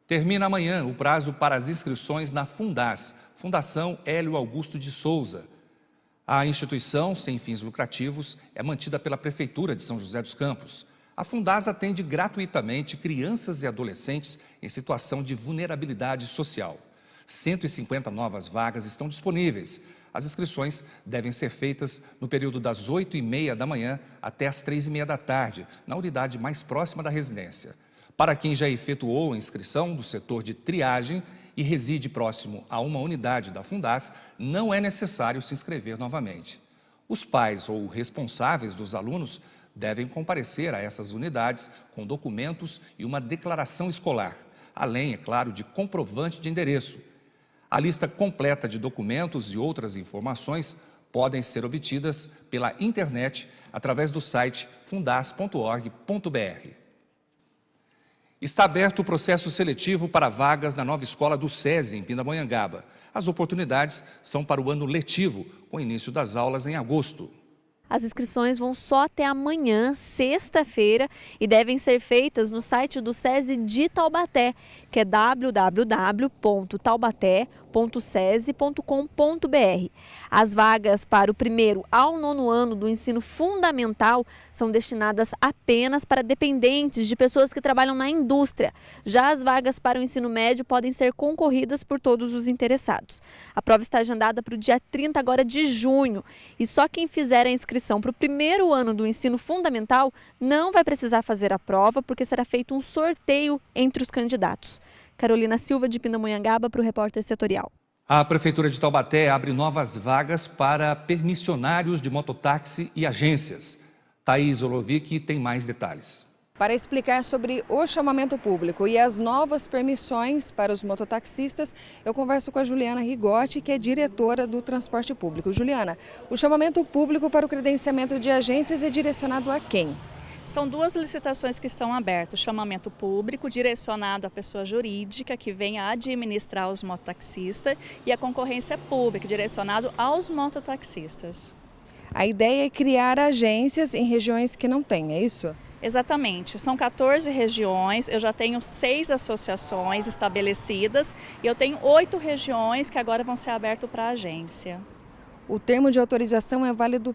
Termina amanhã o prazo para as inscrições na Fundas, Fundação Hélio Augusto de Souza. A instituição, sem fins lucrativos, é mantida pela Prefeitura de São José dos Campos. A Fundas atende gratuitamente crianças e adolescentes em situação de vulnerabilidade social. 150 novas vagas estão disponíveis. As inscrições devem ser feitas no período das 8h30 da manhã até as 3h30 da tarde, na unidade mais próxima da residência. Para quem já efetuou a inscrição do setor de triagem e reside próximo a uma unidade da Fundas, não é necessário se inscrever novamente. Os pais ou responsáveis dos alunos devem comparecer a essas unidades com documentos e uma declaração escolar, além, é claro, de comprovante de endereço. A lista completa de documentos e outras informações podem ser obtidas pela internet através do site fundas.org.br. Está aberto o processo seletivo para vagas na nova escola do SESI, em Pindamonhangaba. As oportunidades são para o ano letivo, com início das aulas em agosto. As inscrições vão só até amanhã, sexta-feira, e devem ser feitas no site do SESI de Taubaté, que é www.taubaté.sesi.com.br. As vagas para o 1º ao 9º ano do ensino fundamental são destinadas apenas para dependentes de pessoas que trabalham na indústria. Já as vagas para o ensino médio podem ser concorridas por todos os interessados. A prova está agendada para o dia 30 agora de junho, e só quem fizer a inscrição para o 1º ano do ensino fundamental não vai precisar fazer a prova, porque será feito um sorteio entre os candidatos. Carolina Silva, de Pindamonhangaba, para o Repórter Setorial. A Prefeitura de Taubaté abre novas vagas para permissionários de mototáxi e agências. Thaís Olovic tem mais detalhes. Para explicar sobre o chamamento público e as novas permissões para os mototaxistas, eu converso com a Juliana Rigotti, que é diretora do transporte público. Juliana, o chamamento público para o credenciamento de agências é direcionado a quem? São duas licitações que estão abertas, o chamamento público direcionado à pessoa jurídica que venha administrar os mototaxistas e a concorrência pública direcionado aos mototaxistas. A ideia é criar agências em regiões que não têm, é isso? Exatamente, são 14 regiões, eu já tenho 6 associações estabelecidas e eu tenho 8 regiões que agora vão ser abertas para a agência. O termo de autorização é válido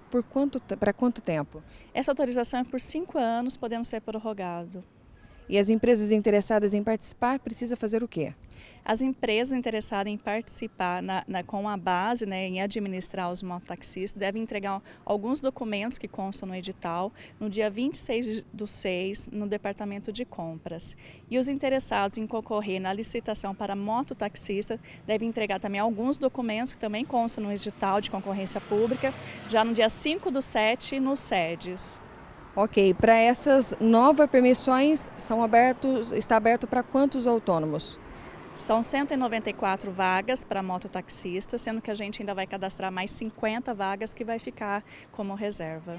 para quanto tempo? Essa autorização é por 5 anos, podendo ser prorrogado. E as empresas interessadas em participar precisam fazer o quê? As empresas interessadas em participar com a base, em administrar os mototaxistas, devem entregar alguns documentos que constam no edital no dia 26/6 no Departamento de Compras. E os interessados em concorrer na licitação para mototaxista devem entregar também alguns documentos que também constam no edital de concorrência pública, já no dia 5/7 nos SEDES. Ok, para essas novas permissões está aberto para quantos autônomos? São 194 vagas para mototaxistas, sendo que a gente ainda vai cadastrar mais 50 vagas que vai ficar como reserva.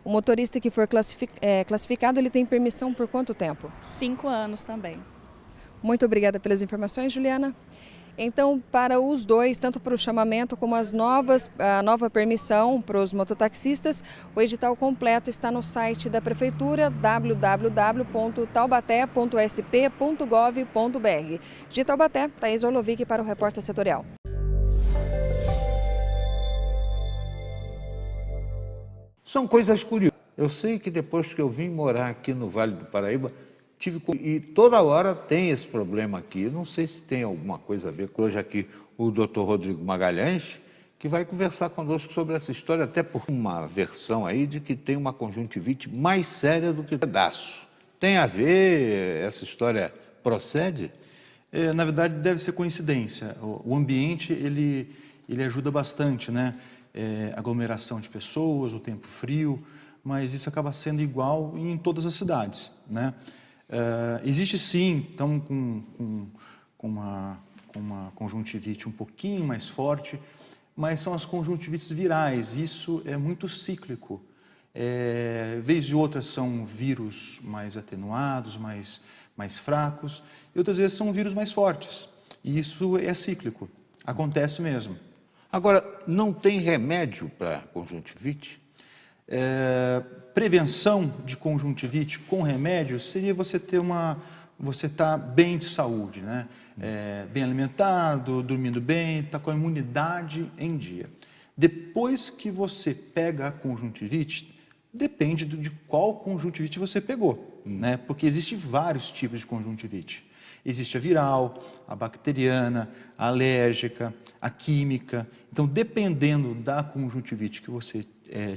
O motorista que for classificado, ele tem permissão por quanto tempo? 5 anos também. Muito obrigada pelas informações, Juliana. Então, para os dois, tanto para o chamamento como a nova permissão para os mototaxistas, o edital completo está no site da Prefeitura, www.taubaté.sp.gov.br. De Taubaté, Thaís Orlovic para o Repórter Setorial. São coisas curiosas. Eu sei que depois que eu vim morar aqui no Vale do Paraíba, e toda hora tem esse problema aqui. Não sei se tem alguma coisa a ver com hoje aqui o Dr. Rodrigo Magalhães, que vai conversar conosco sobre essa história, até por uma versão aí de que tem uma conjuntivite mais séria do que o pedaço. Tem a ver? Essa história procede? Na verdade, deve ser coincidência. O ambiente, ele ajuda bastante, né? Aglomeração de pessoas, o tempo frio, mas isso acaba sendo igual em todas as cidades, né? Existe sim, então, com uma conjuntivite um pouquinho mais forte, mas são as conjuntivites virais, isso é muito cíclico. Vez de outras são vírus mais atenuados, mais fracos, e outras vezes são vírus mais fortes, e isso é cíclico, acontece mesmo. Agora, não tem remédio para conjuntivite? Prevenção de conjuntivite com remédio seria você ter uma você está bem de saúde, né? Bem alimentado, dormindo bem, está com a imunidade em dia. Depois que você pega a conjuntivite, depende de qual conjuntivite você pegou, né? Porque existem vários tipos de conjuntivite. Existe a viral, a bacteriana, a alérgica, a química. Então, dependendo da conjuntivite que você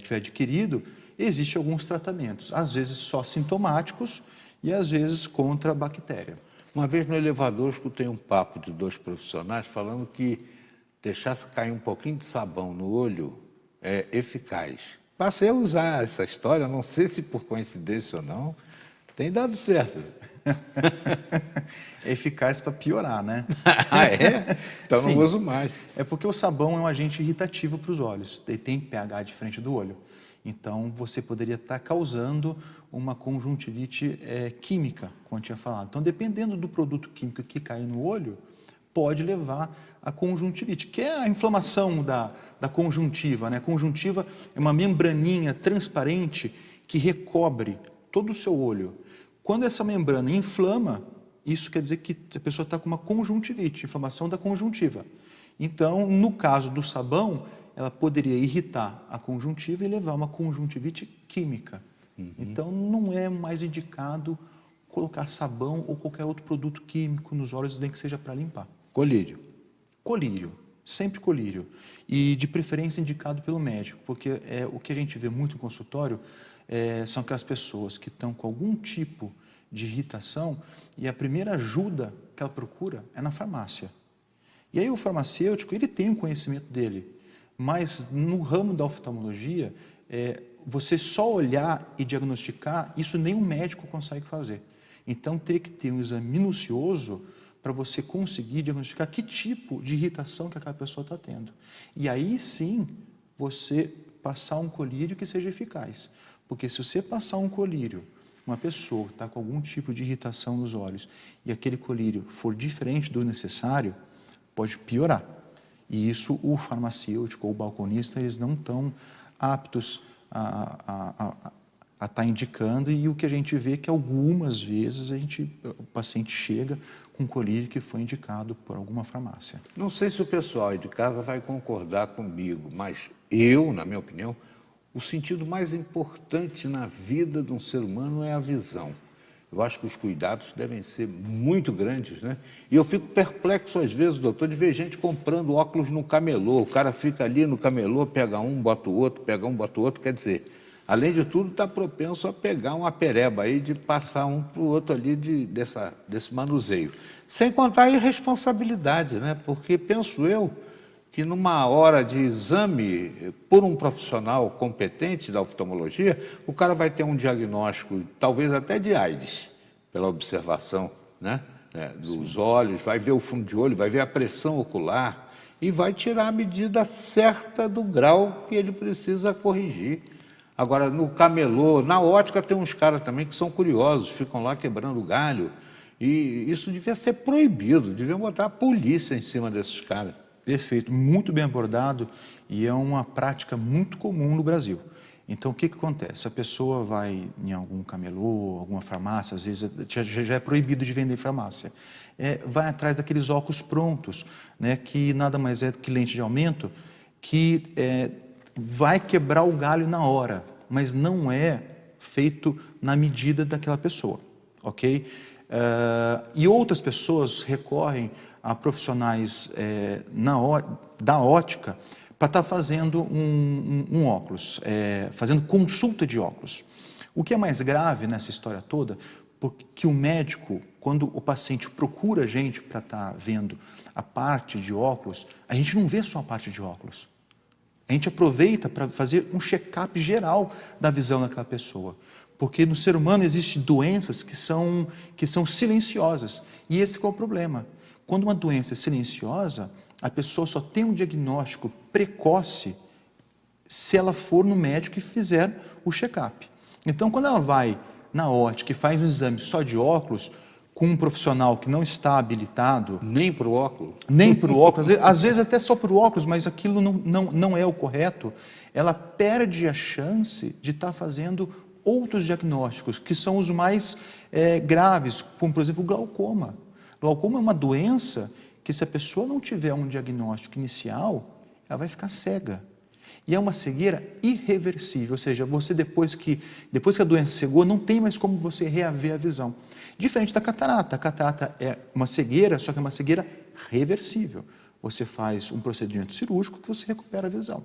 tiver adquirido, existem alguns tratamentos, às vezes só sintomáticos e às vezes contra a bactéria. Uma vez no elevador, eu escutei um papo de 2 profissionais falando que deixar cair um pouquinho de sabão no olho é eficaz. Passei a usar essa história, não sei se por coincidência ou não, tem dado certo. É eficaz para piorar, né? Ah, é? Então Sim. não uso mais. É porque o sabão é um agente irritativo para os olhos, ele tem pH diferente do olho. Então, você poderia estar causando uma conjuntivite química, como eu tinha falado. Então, dependendo do produto químico que cai no olho, pode levar a conjuntivite, que é a inflamação da conjuntiva, né? A conjuntiva é uma membraninha transparente que recobre todo o seu olho. Quando essa membrana inflama, isso quer dizer que a pessoa está com uma conjuntivite, inflamação da conjuntiva. Então, no caso do sabão, ela poderia irritar a conjuntiva e levar a uma conjuntivite química. Então, não é mais indicado colocar sabão ou qualquer outro produto químico nos olhos, nem que seja para limpar. Colírio. Colírio, sempre colírio. E, de preferência, indicado pelo médico, porque o que a gente vê muito em consultório são aquelas pessoas que estão com algum tipo de irritação e a primeira ajuda que ela procura é na farmácia. E aí o farmacêutico, ele tem o conhecimento dele, mas no ramo da oftalmologia, você só olhar e diagnosticar, isso nenhum médico consegue fazer. Então, teria que ter um exame minucioso para você conseguir diagnosticar que tipo de irritação que aquela pessoa está tendo. E aí sim, você passar um colírio que seja eficaz. Porque se você passar um colírio, uma pessoa que está com algum tipo de irritação nos olhos, e aquele colírio for diferente do necessário, pode piorar. E isso o farmacêutico ou o balconista, eles não estão aptos a estar indicando, e o que a gente vê é que algumas vezes o paciente chega com um colírio que foi indicado por alguma farmácia. Não sei se o pessoal aí de casa vai concordar comigo, mas eu, na minha opinião, o sentido mais importante na vida de um ser humano é a visão. Eu acho que os cuidados devem ser muito grandes, né? E eu fico perplexo às vezes, doutor, de ver gente comprando óculos no camelô. O cara fica ali no camelô, pega um, bota o outro, pega um, bota o outro. Quer dizer, além de tudo, está propenso a pegar uma pereba aí de passar um para o outro ali desse manuseio. Sem contar a irresponsabilidade, né? Porque penso eu que numa hora de exame por um profissional competente da oftalmologia, o cara vai ter um diagnóstico, talvez até de AIDS, pela observação, né, dos olhos, vai ver o fundo de olho, vai ver a pressão ocular e vai tirar a medida certa do grau que ele precisa corrigir. Agora, no camelô, na ótica, tem uns caras também que são curiosos, ficam lá quebrando galho, e isso devia ser proibido, deviam botar a polícia em cima desses caras. Perfeito, muito bem abordado, e é uma prática muito comum no Brasil. Então, o que acontece? A pessoa vai em algum camelô, alguma farmácia, às vezes já é proibido de vender em farmácia. Vai atrás daqueles óculos prontos, né, que nada mais é do que lente de aumento, que vai quebrar o galho na hora, mas não é feito na medida daquela pessoa, ok? E outras pessoas recorrem a profissionais da ótica para estar fazendo um óculos, fazendo consulta de óculos. O que é mais grave nessa história toda, porque o médico, quando o paciente procura a gente para estar vendo a parte de óculos, a gente não vê só a parte de óculos. A gente aproveita para fazer um check-up geral da visão daquela pessoa. Porque no ser humano existem doenças que são silenciosas. E esse é o problema. Quando uma doença é silenciosa, a pessoa só tem um diagnóstico precoce se ela for no médico e fizer o check-up. Então, quando ela vai na ótica e faz um exame só de óculos, com um profissional que não está habilitado... Nem para o óculos? Nem para o óculos, às vezes até só para o óculos, mas aquilo não é o correto, ela perde a chance de estar fazendo outros diagnósticos, que são os mais graves, como, por exemplo, o glaucoma. Glaucoma é uma doença que, se a pessoa não tiver um diagnóstico inicial, ela vai ficar cega. E é uma cegueira irreversível, ou seja, você depois que a doença cegou, não tem mais como você reaver a visão. Diferente da catarata. A catarata é uma cegueira, só que é uma cegueira reversível. Você faz um procedimento cirúrgico que você recupera a visão.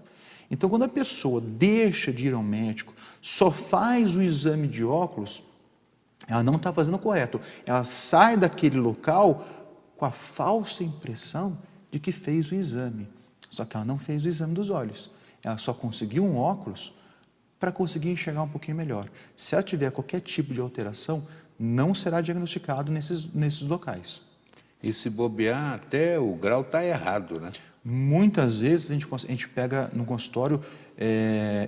Então, quando a pessoa deixa de ir ao médico, só faz o exame de óculos, ela não está fazendo o correto. Ela sai daquele local com a falsa impressão de que fez o exame. Só que ela não fez o exame dos olhos. Ela só conseguiu um óculos para conseguir enxergar um pouquinho melhor. Se ela tiver qualquer tipo de alteração, não será diagnosticado nesses locais. E se bobear, até o grau está errado, né? Muitas vezes a gente pega no consultório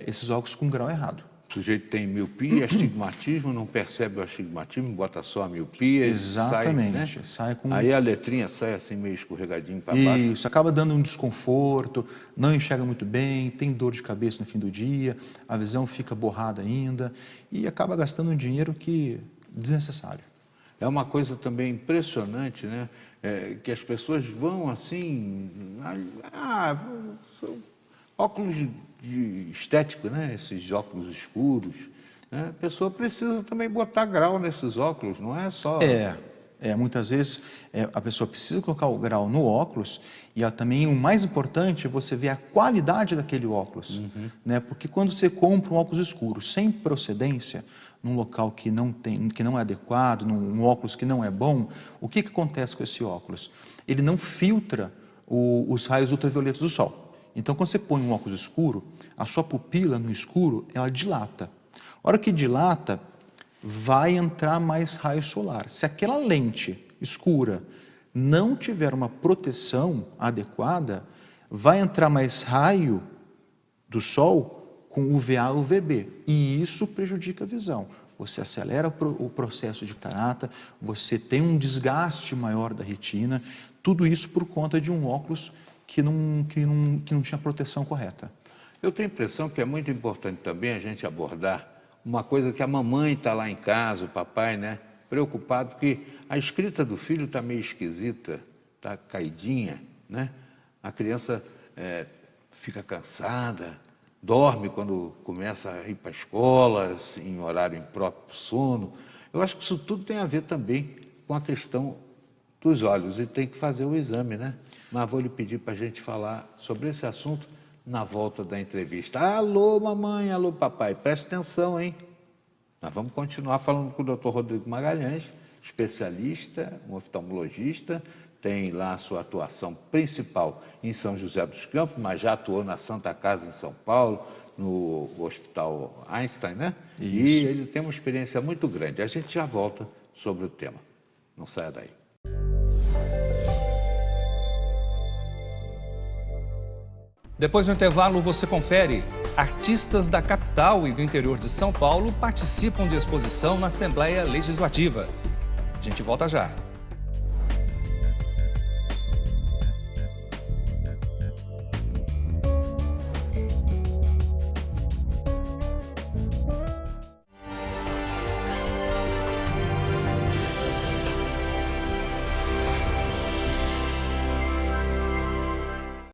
esses óculos com grau errado. O sujeito tem miopia, astigmatismo, não percebe o astigmatismo, bota só a miopia. Exatamente. Sai, né? Sai com... Aí a letrinha sai assim meio escorregadinho para baixo. Isso, acaba dando um desconforto, não enxerga muito bem, tem dor de cabeça no fim do dia, a visão fica borrada ainda e acaba gastando um dinheiro desnecessário. É uma coisa também impressionante, né? Que as pessoas vão assim, óculos de estético, né? Esses óculos escuros, né? A pessoa precisa também botar grau nesses óculos, não é só... Muitas vezes a pessoa precisa colocar o grau no óculos e também o mais importante é você ver a qualidade daquele óculos, né? Porque quando você compra um óculos escuro sem procedência, num local que não é adequado, num óculos que não é bom, o que acontece com esse óculos? Ele não filtra os raios ultravioletos do sol. Então, quando você põe um óculos escuro, a sua pupila no escuro, ela dilata. A hora que dilata, vai entrar mais raio solar. Se aquela lente escura não tiver uma proteção adequada, vai entrar mais raio do sol com UVA e UVB, e isso prejudica a visão. Você acelera o processo de catarata, você tem um desgaste maior da retina, tudo isso por conta de um óculos que não tinha proteção correta. Eu tenho a impressão que é muito importante também a gente abordar uma coisa que a mamãe está lá em casa, o papai, né, preocupado, porque a escrita do filho está meio esquisita, está caidinha, né? A criança fica cansada, dorme quando começa a ir para a escola, assim, em horário impróprio, sono. Eu acho que isso tudo tem a ver também com a questão dos olhos e tem que fazer o exame, né? Mas vou lhe pedir para a gente falar sobre esse assunto na volta da entrevista. Alô, mamãe, alô, papai, preste atenção, hein? Nós vamos continuar falando com o Dr. Rodrigo Magalhães, especialista, um oftalmologista, tem lá a sua atuação principal em São José dos Campos, mas já atuou na Santa Casa em São Paulo, no Hospital Einstein, né? Isso. E ele tem uma experiência muito grande. A gente já volta sobre o tema. Não saia daí. Depois do intervalo, você confere. Artistas da capital e do interior de São Paulo participam de exposição na Assembleia Legislativa. A gente volta já.